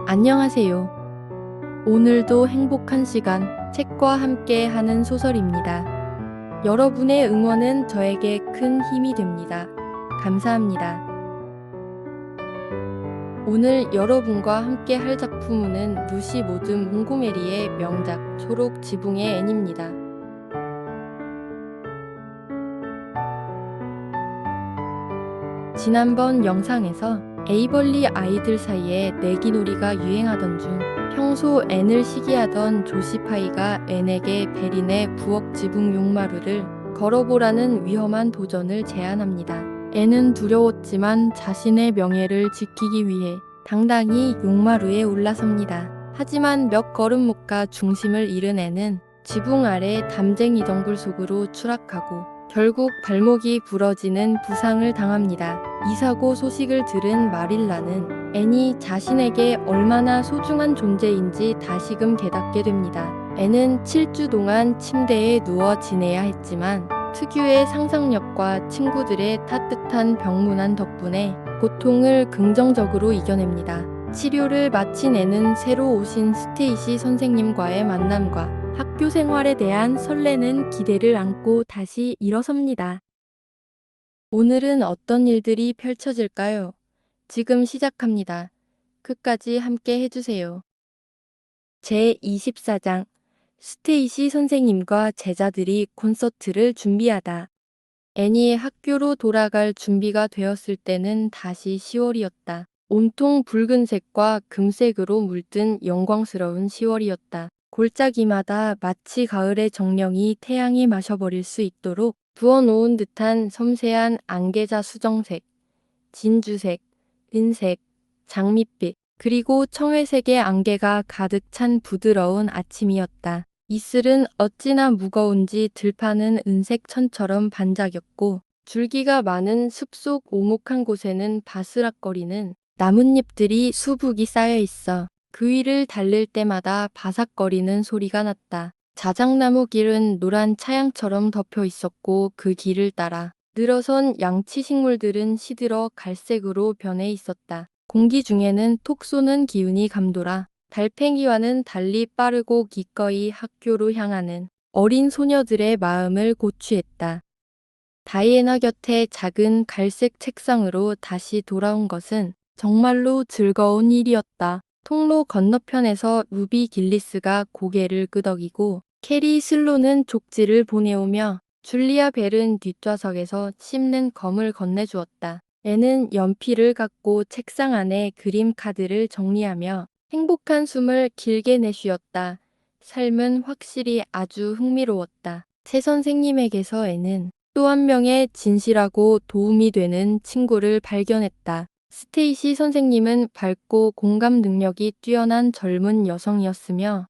안녕하세요. 오늘도 행복한 시간, 책과 함께 하는 소설입니다. 여러분의 응원은 저에게 큰 힘이 됩니다. 감사합니다. 오늘 여러분과 함께 할 작품은 루시 모드 몽고메리의 명작 초록 지붕의 앤입니다. 지난번 영상에서 에이벌리 아이들 사이에 내기놀이가 유행하던 중 평소 앤을 시기하던 조시파이가 앤에게 베린의 부엌 지붕 용마루를 걸어보라는 위험한 도전을 제안합니다. 앤은 두려웠지만 자신의 명예를 지키기 위해 당당히 용마루에 올라섭니다. 하지만 몇 걸음 못 가 중심을 잃은 앤은 지붕 아래 담쟁이 덩굴 속으로 추락하고 결국 발목이 부러지는 부상을 당합니다. 이 사고 소식을 들은 마릴라는 앤이 자신에게 얼마나 소중한 존재인지 다시금 깨닫게 됩니다. 앤은 7주 동안 침대에 누워 지내야 했지만 특유의 상상력과 친구들의 따뜻한 병문안 덕분에 고통을 긍정적으로 이겨냅니다. 치료를 마친 앤은 새로 오신 스테이시 선생님과의 만남과 학교 생활에 대한 설레는 기대를 안고 다시 일어섭니다. 오늘은 어떤 일들이 펼쳐질까요? 지금 시작합니다. 끝까지 함께 해주세요. 제24장 스테이시 선생님과 제자들이 콘서트를 준비하다. 애니의 학교로 돌아갈 준비가 되었을 때는 다시 10월이었다. 온통 붉은색과 금색으로 물든 영광스러운 10월이었다. 골짜기마다 마치 가을의 정령이 태양이 마셔버릴 수 있도록 부어놓은 듯한 섬세한 안개자 수정색, 진주색, 은색, 장밋빛, 그리고 청회색의 안개가 가득 찬 부드러운 아침이었다. 이슬은 어찌나 무거운지 들판은 은색 천처럼 반짝였고 줄기가 많은 숲속 오목한 곳에는 바스락거리는 나뭇잎들이 수북이 쌓여 있어 그 위를 달릴 때마다 바삭거리는 소리가 났다. 자작나무 길은 노란 차양처럼 덮여 있었고 그 길을 따라 늘어선 양치 식물들은 시들어 갈색으로 변해 있었다. 공기 중에는 톡 쏘는 기운이 감돌아 달팽이와는 달리 빠르고 기꺼이 학교로 향하는 어린 소녀들의 마음을 고취했다. 다이애나 곁에 작은 갈색 책상으로 다시 돌아온 것은 정말로 즐거운 일이었다. 통로 건너편에서 루비 길리스가 고개를 끄덕이고 캐리 슬로는 족지를 보내오며 줄리아 벨은 뒷좌석에서 씹는 검을 건네주었다. 애는 연필을 갖고 책상 안에 그림 카드를 정리하며 행복한 숨을 길게 내쉬었다. 삶은 확실히 아주 흥미로웠다. 새 선생님에게서 애는 또 한 명의 진실하고 도움이 되는 친구를 발견했다. 스테이시 선생님은 밝고 공감 능력이 뛰어난 젊은 여성이었으며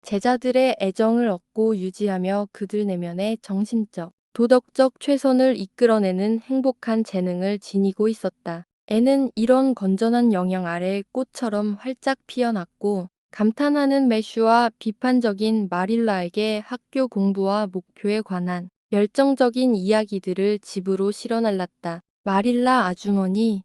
제자들의 애정을 얻고 유지하며 그들 내면의 정신적, 도덕적 최선을 이끌어내는 행복한 재능을 지니고 있었다. 애는 이런 건전한 영향 아래 꽃처럼 활짝 피어났고 감탄하는 매슈와 비판적인 마릴라에게 학교 공부와 목표에 관한 열정적인 이야기들을 집으로 실어날랐다. 마릴라 아주머니,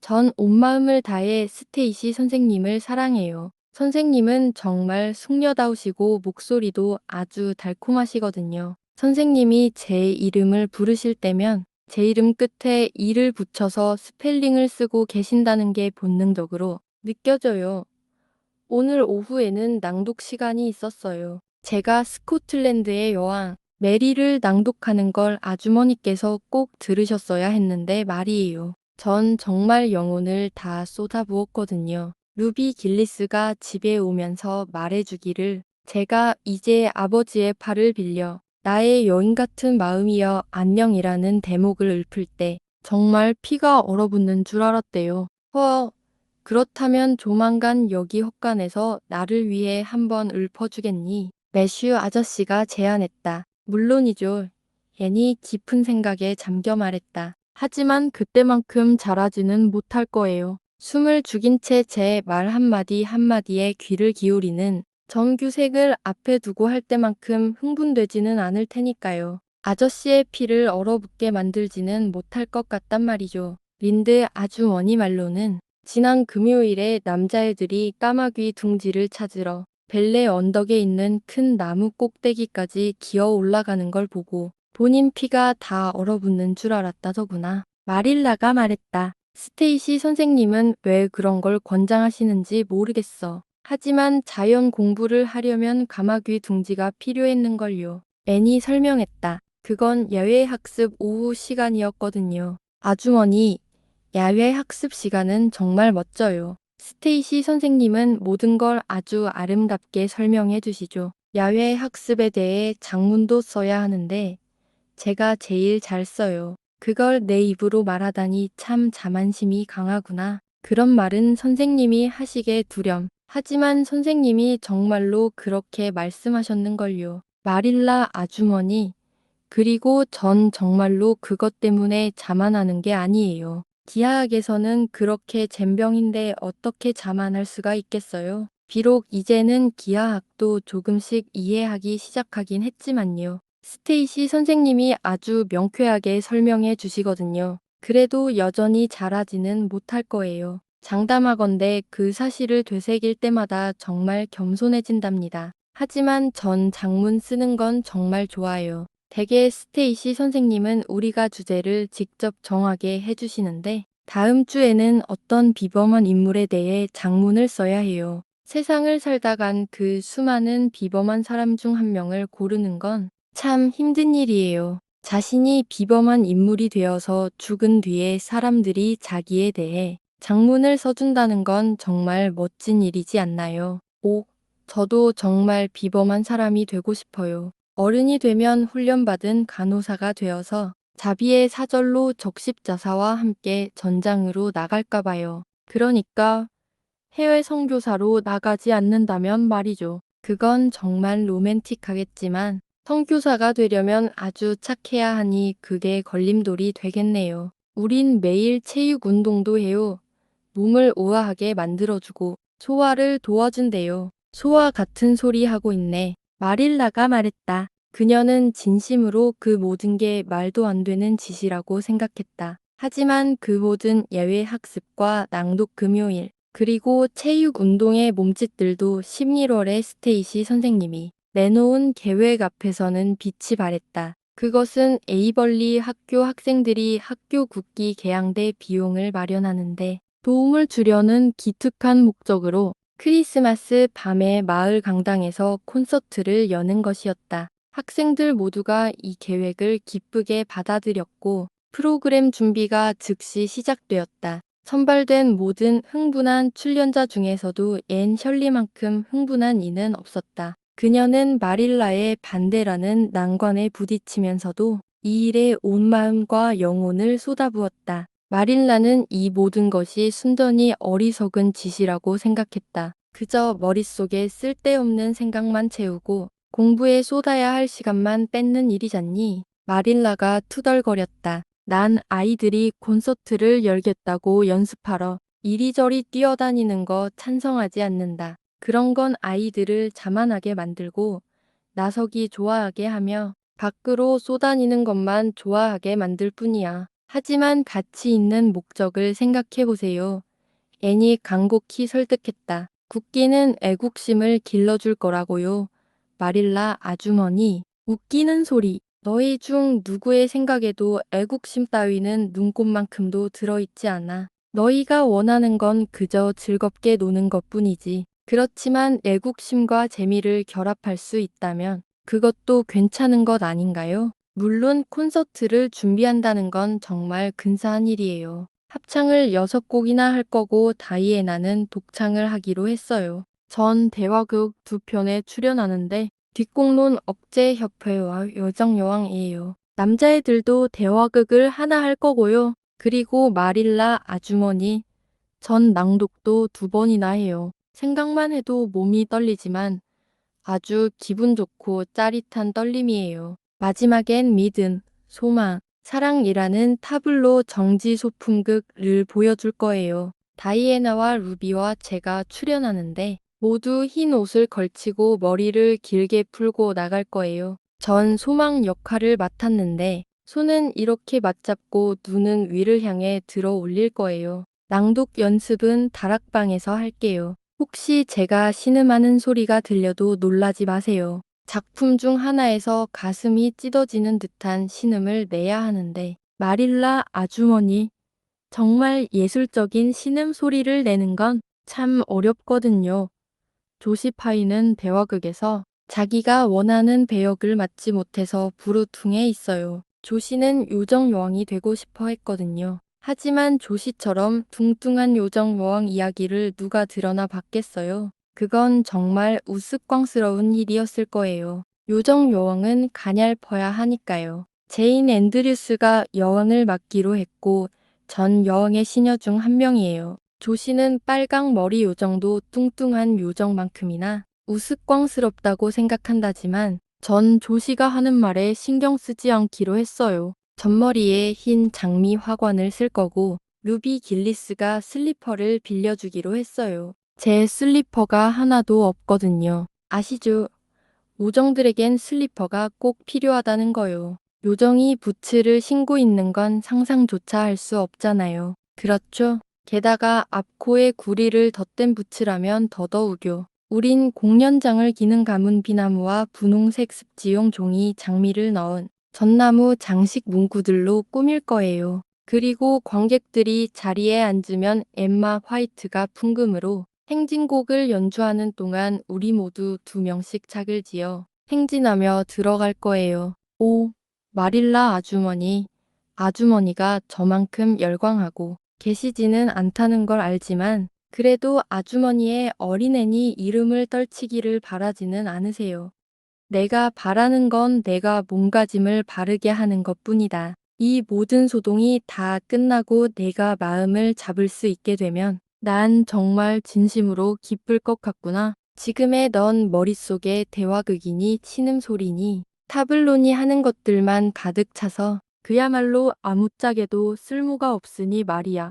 전 온 마음을 다해 스테이시 선생님을 사랑해요. 선생님은 정말 숙녀다우시고 목소리도 아주 달콤하시거든요. 선생님이 제 이름을 부르실 때면 제 이름 끝에 이를 붙여서 스펠링을 쓰고 계신다는 게 본능적으로 느껴져요. 오늘 오후에는 낭독 시간이 있었어요. 제가 스코틀랜드의 여왕 메리를 낭독하는 걸 아주머니께서 꼭 들으셨어야 했는데 말이에요. 전 정말 영혼을 다 쏟아부었거든요. 루비 길리스가 집에 오면서 말해주기를 제가 이제 아버지의 팔을 빌려 나의 여인 같은 마음이여 안녕이라는 대목을 읊을 때 정말 피가 얼어붙는 줄 알았대요. 그렇다면 조만간 여기 헛간에서 나를 위해 한번 읊어주겠니? 매슈 아저씨가 제안했다. 물론이죠. 애니 깊은 생각에 잠겨 말했다. 하지만 그때만큼 잘하지는 못할 거예요. 숨을 죽인 채 제 말 한마디 한마디에 귀를 기울이는 정규색을 앞에 두고 할 때만큼 흥분되지는 않을 테니까요. 아저씨의 피를 얼어붙게 만들지는 못할 것 같단 말이죠. 린드 아주머니 말로는 지난 금요일에 남자애들이 까마귀 둥지를 찾으러 벨레 언덕에 있는 큰 나무 꼭대기까지 기어 올라가는 걸 보고 본인 피가 다 얼어붙는 줄 알았다더구나. 마릴라가 말했다. 스테이시 선생님은 왜 그런 걸 권장하시는지 모르겠어. 하지만 자연 공부를 하려면 까마귀 둥지가 필요했는걸요. 애니 설명했다. 그건 야외 학습 오후 시간이었거든요. 아주머니, 야외 학습 시간은 정말 멋져요. 스테이시 선생님은 모든 걸 아주 아름답게 설명해 주시죠. 야외 학습에 대해 장문도 써야 하는데 제가 제일 잘 써요. 그걸 내 입으로 말하다니 참 자만심이 강하구나. 그런 말은 선생님이 하시게 두렴. 하지만 선생님이 정말로 그렇게 말씀하셨는걸요. 마릴라 아주머니. 그리고 전 정말로 그것 때문에 자만하는 게 아니에요. 기하학에서는 그렇게 젬병인데 어떻게 자만할 수가 있겠어요? 비록 이제는 기하학도 조금씩 이해하기 시작하긴 했지만요. 스테이시 선생님이 아주 명쾌하게 설명해 주시거든요. 그래도 여전히 잘하지는 못할 거예요. 장담하건대 그 사실을 되새길 때마다 정말 겸손해진답니다. 하지만 전 장문 쓰는 건 정말 좋아요. 대개 스테이시 선생님은 우리가 주제를 직접 정하게 해주시는데 다음 주에는 어떤 비범한 인물에 대해 장문을 써야 해요. 세상을 살다간 그 수많은 비범한 사람 중 한 명을 고르는 건 참 힘든 일이에요. 자신이 비범한 인물이 되어서 죽은 뒤에 사람들이 자기에 대해 장문을 써준다는 건 정말 멋진 일이지 않나요? 오, 저도 정말 비범한 사람이 되고 싶어요. 어른이 되면 훈련받은 간호사가 되어서 자비의 사절로 적십자사와 함께 전장으로 나갈까 봐요. 그러니까 해외 선교사로 나가지 않는다면 말이죠. 그건 정말 로맨틱하겠지만 선교사가 되려면 아주 착해야 하니 그게 걸림돌이 되겠네요. 우린 매일 체육 운동도 해요. 몸을 우아하게 만들어주고 소화를 도와준대요. 소와 같은 소리 하고 있네. 마릴라가 말했다. 그녀는 진심으로 그 모든 게 말도 안 되는 짓이라고 생각했다. 하지만 그 모든 예외 학습과 낭독 금요일, 그리고 체육 운동의 몸짓들도 11월에 스테이시 선생님이 내놓은 계획 앞에서는 빛이 발했다. 그것은 에이벌리 학교 학생들이 학교 국기 개양대 비용을 마련하는데 도움을 주려는 기특한 목적으로 크리스마스 밤에 마을 강당에서 콘서트를 여는 것이었다. 학생들 모두가 이 계획을 기쁘게 받아들였고 프로그램 준비가 즉시 시작되었다. 선발된 모든 흥분한 출연자 중에서도 앤 셜리만큼 흥분한 이는 없었다. 그녀는 마릴라의 반대라는 난관에 부딪히면서도 이 일에 온 마음과 영혼을 쏟아부었다. 마릴라는 이 모든 것이 순전히 어리석은 짓이라고 생각했다. 그저 머릿속에 쓸데없는 생각만 채우고 공부에 쏟아야 할 시간만 뺏는 일이잖니. 마릴라가 투덜거렸다. 난 아이들이 콘서트를 열겠다고 연습하러 이리저리 뛰어다니는 거 찬성하지 않는다. 그런 건 아이들을 자만하게 만들고 나서기 좋아하게 하며 밖으로 쏘다니는 것만 좋아하게 만들 뿐이야. 하지만 가치 있는 목적을 생각해 보세요. 앤이 간곡히 설득했다. 국기는 애국심을 길러줄 거라고요. 마릴라 아주머니, 웃기는 소리. 너희 중 누구의 생각에도 애국심 따위는 눈곱만큼도 들어있지 않아. 너희가 원하는 건 그저 즐겁게 노는 것뿐이지. 그렇지만 애국심과 재미를 결합할 수 있다면 그것도 괜찮은 것 아닌가요? 물론 콘서트를 준비한다는 건 정말 근사한 일이에요. 합창을 6곡이나 할 거고 다이애나는 독창을 하기로 했어요. 전 대화극 2편에 출연하는데 뒷공론 억제협회와 여정여왕이에요. 남자애들도 대화극을 하나 할 거고요. 그리고 마릴라 아주머니, 전 낭독도 2번이나 해요. 생각만 해도 몸이 떨리지만 아주 기분 좋고 짜릿한 떨림이에요. 마지막엔 믿음, 소망, 사랑이라는 타블로 정지 소품극을 보여줄 거예요. 다이애나와 루비와 제가 출연하는데 모두 흰 옷을 걸치고 머리를 길게 풀고 나갈 거예요. 전 소망 역할을 맡았는데 손은 이렇게 맞잡고 눈은 위를 향해 들어 올릴 거예요. 낭독 연습은 다락방에서 할게요. 혹시 제가 신음하는 소리가 들려도 놀라지 마세요. 작품 중 하나에서 가슴이 찢어지는 듯한 신음을 내야 하는데 마릴라 아주머니 정말 예술적인 신음 소리를 내는 건 참 어렵거든요. 조시파이는 대화극에서 자기가 원하는 배역을 맡지 못해서 부르퉁해 있어요. 조시는 요정 여왕이 되고 싶어 했거든요. 하지만 조시처럼 뚱뚱한 요정 여왕 이야기를 누가 들어나 봤겠어요. 그건 정말 우스꽝스러운 일이었을 거예요. 요정 여왕은 가냘퍼야 하니까요. 제인 앤드류스가 여왕을 맡기로 했고 전 여왕의 시녀 중 한 명이에요. 조시는 빨강 머리 요정도 뚱뚱한 요정만큼이나 우스꽝스럽다고 생각한다지만 전 조시가 하는 말에 신경 쓰지 않기로 했어요. 전머리에 흰 장미 화관을 쓸 거고 루비 길리스가 슬리퍼를 빌려주기로 했어요. 제 슬리퍼가 하나도 없거든요. 아시죠? 요정들에겐 슬리퍼가 꼭 필요하다는 거요. 요정이 부츠를 신고 있는 건 상상조차 할 수 없잖아요. 그렇죠? 게다가 앞코에 구리를 덧댄 부츠라면 더더욱요. 우린 공연장을 기는 가문 비나무와 분홍색 습지용 종이 장미를 넣은 전나무 장식 문구들로 꾸밀 거예요. 그리고 관객들이 자리에 앉으면 엠마 화이트가 풍금으로 행진곡을 연주하는 동안 우리 모두 2명씩 착을 지어 행진하며 들어갈 거예요. 오, 마릴라 아주머니. 아주머니가 저만큼 열광하고 계시지는 않다는 걸 알지만 그래도 아주머니의 어린애니 이름을 떨치기를 바라지는 않으세요. 내가 바라는 건 내가 몸가짐을 바르게 하는 것뿐이다. 이 모든 소동이 다 끝나고 내가 마음을 잡을 수 있게 되면 난 정말 진심으로 기쁠 것 같구나. 지금의 넌 머릿속에 대화극이니 신음소리니 타블로니 하는 것들만 가득 차서 그야말로 아무짝에도 쓸모가 없으니 말이야.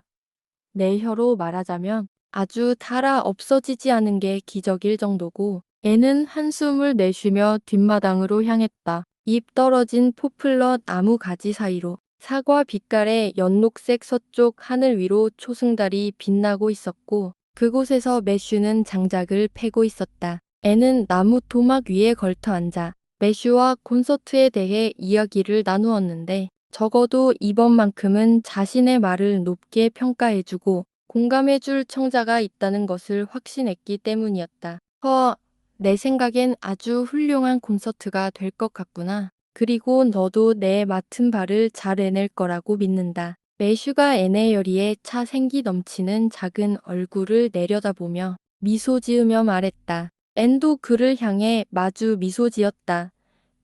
내 혀로 말하자면 아주 달아 없어지지 않은 게 기적일 정도고 애는 한숨을 내쉬며 뒷마당으로 향했다. 잎 떨어진 포플러 나무 가지 사이로 사과 빛깔의 연록색 서쪽 하늘 위로 초승달이 빛나고 있었고 그곳에서 매슈는 장작을 패고 있었다. 애는 나무 토막 위에 걸터 앉아 매슈와 콘서트에 대해 이야기를 나누었는데 적어도 이번만큼은 자신의 말을 높게 평가해주고 공감해줄 청자가 있다는 것을 확신했기 때문이었다. 내 생각엔 아주 훌륭한 콘서트가 될 것 같구나. 그리고 너도 내 맡은 바를 잘 해낼 거라고 믿는다. 매슈가 앤의 여리에 차 생기 넘치는 작은 얼굴을 내려다보며 미소 지으며 말했다. 앤도 그를 향해 마주 미소 지었다.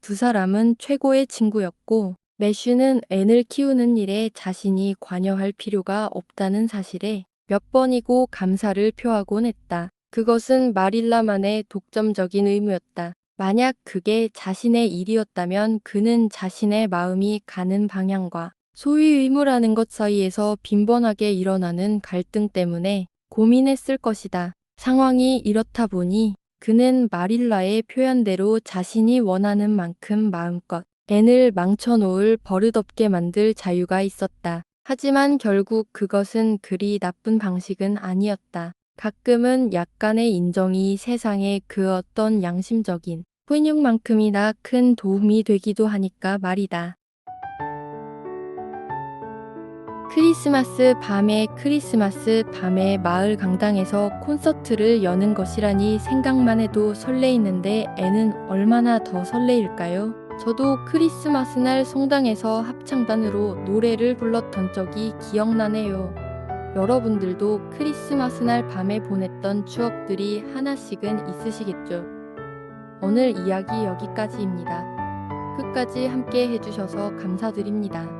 두 사람은 최고의 친구였고 매슈는 앤을 키우는 일에 자신이 관여할 필요가 없다는 사실에 몇 번이고 감사를 표하곤 했다. 그것은 마릴라만의 독점적인 의무였다. 만약 그게 자신의 일이었다면 그는 자신의 마음이 가는 방향과 소위 의무라는 것 사이에서 빈번하게 일어나는 갈등 때문에 고민했을 것이다. 상황이 이렇다 보니 그는 마릴라의 표현대로 자신이 원하는 만큼 마음껏 앤을 망쳐놓을 버릇없게 만들 자유가 있었다. 하지만 결국 그것은 그리 나쁜 방식은 아니었다. 가끔은 약간의 인정이 세상에 그 어떤 양심적인 훈육만큼이나 큰 도움이 되기도 하니까 말이다. 크리스마스 밤에 마을 강당에서 콘서트를 여는 것이라니 생각만 해도 설레이는데 애는 얼마나 더 설레일까요? 저도 크리스마스 날 성당에서 합창단으로 노래를 불렀던 적이 기억나네요. 여러분들도 크리스마스 날 밤에 보냈던 추억들이 하나씩은 있으시겠죠? 오늘 이야기 여기까지입니다. 끝까지 함께 해주셔서 감사드립니다.